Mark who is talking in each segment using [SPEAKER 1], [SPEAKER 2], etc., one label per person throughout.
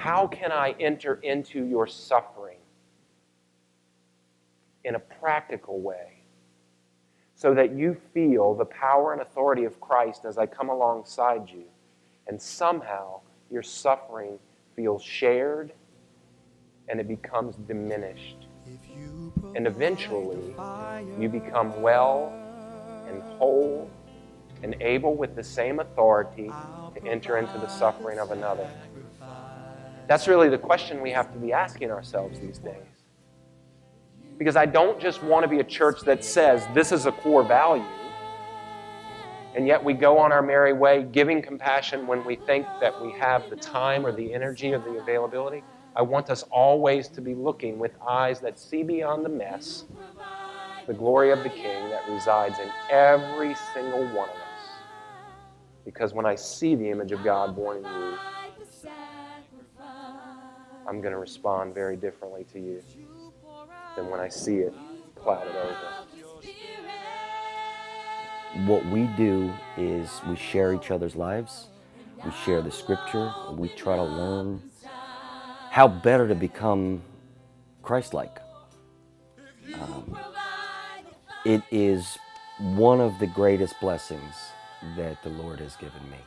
[SPEAKER 1] how can I enter into your suffering in a practical way so that you feel the power and authority of Christ as I come alongside you, and somehow your suffering feels shared and it becomes diminished. And eventually, you become well and whole and able with the same authority to enter into the suffering of another. That's really the question we have to be asking ourselves these days. Because I don't just want to be a church that says this is a core value, and yet we go on our merry way giving compassion when we think that we have the time or the energy or the availability. I want us always to be looking with eyes that see beyond the mess the glory of the King that resides in every single one of us. Because when I see the image of God born in you, I'm going to respond very differently to you than when I see it clouded over.
[SPEAKER 2] What we do is we share each other's lives, we share the scripture, we try to learn how better to become Christ-like. It is one of the greatest blessings that the Lord has given me.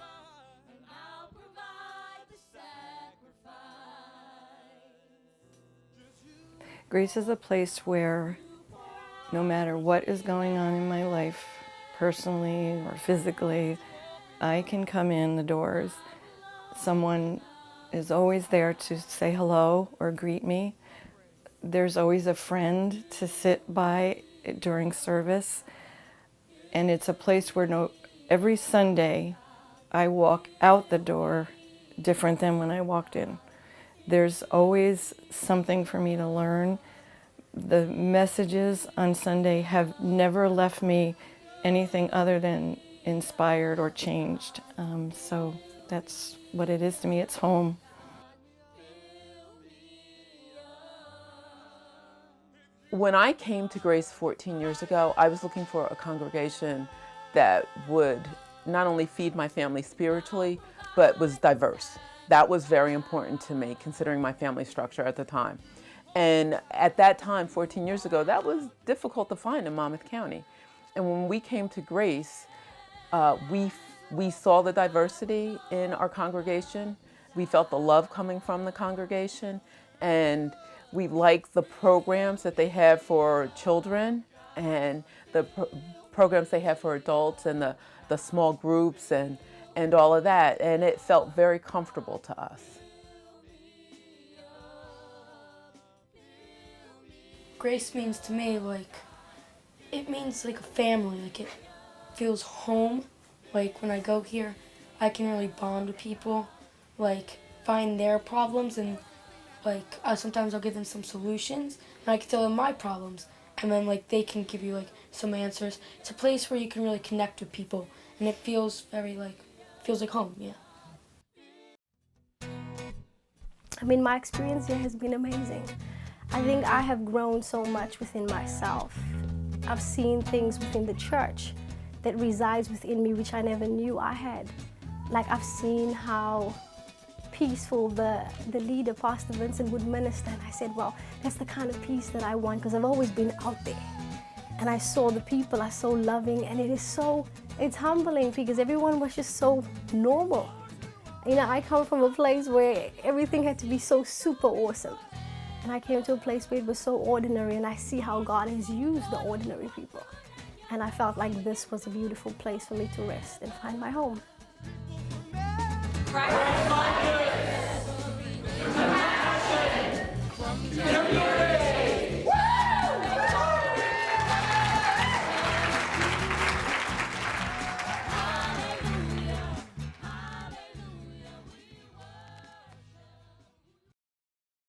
[SPEAKER 3] Grace is a place where no matter what is going on in my life, personally or physically, I can come in the doors. Someone is always there to say hello or greet me. There's always a friend to sit by during service. And it's a place where every Sunday I walk out the door different than when I walked in. There's always something for me to learn. The messages on Sunday have never left me anything other than inspired or changed. So that's what it is to me. It's home.
[SPEAKER 4] When I came to Grace 14 years ago, I was looking for a congregation that would not only feed my family spiritually, but was diverse. That was very important to me, considering my family structure at the time. And at that time, 14 years ago, that was difficult to find in Monmouth County. And when we came to Grace, we saw the diversity in our congregation. We felt the love coming from the congregation, and we liked the programs that they have for children and the programs they have for adults and the small groups and all of that. And it felt very comfortable to us.
[SPEAKER 5] Grace means to me it means like a family. Like it feels home. Like when I go here, I can really bond with people, like find their problems, and sometimes I'll give them some solutions, and I can tell them my problems, and then they can give you some answers. It's a place where you can really connect with people, and it feels very feels like home. Yeah.
[SPEAKER 6] I mean, my experience here has been amazing. I think I have grown so much within myself. I've seen things within the church that resides within me which I never knew I had. I've seen how peaceful the leader, Pastor Vincent, would minister, and I said, well, that's the kind of peace that I want, because I've always been out there. And I saw the people are so loving, and it's humbling because everyone was just so normal. I come from a place where everything had to be so super awesome. And I came to a place where it was so ordinary, and I see how God has used the ordinary people. And I felt like this was a beautiful place for me to rest and find my home.
[SPEAKER 7] Right.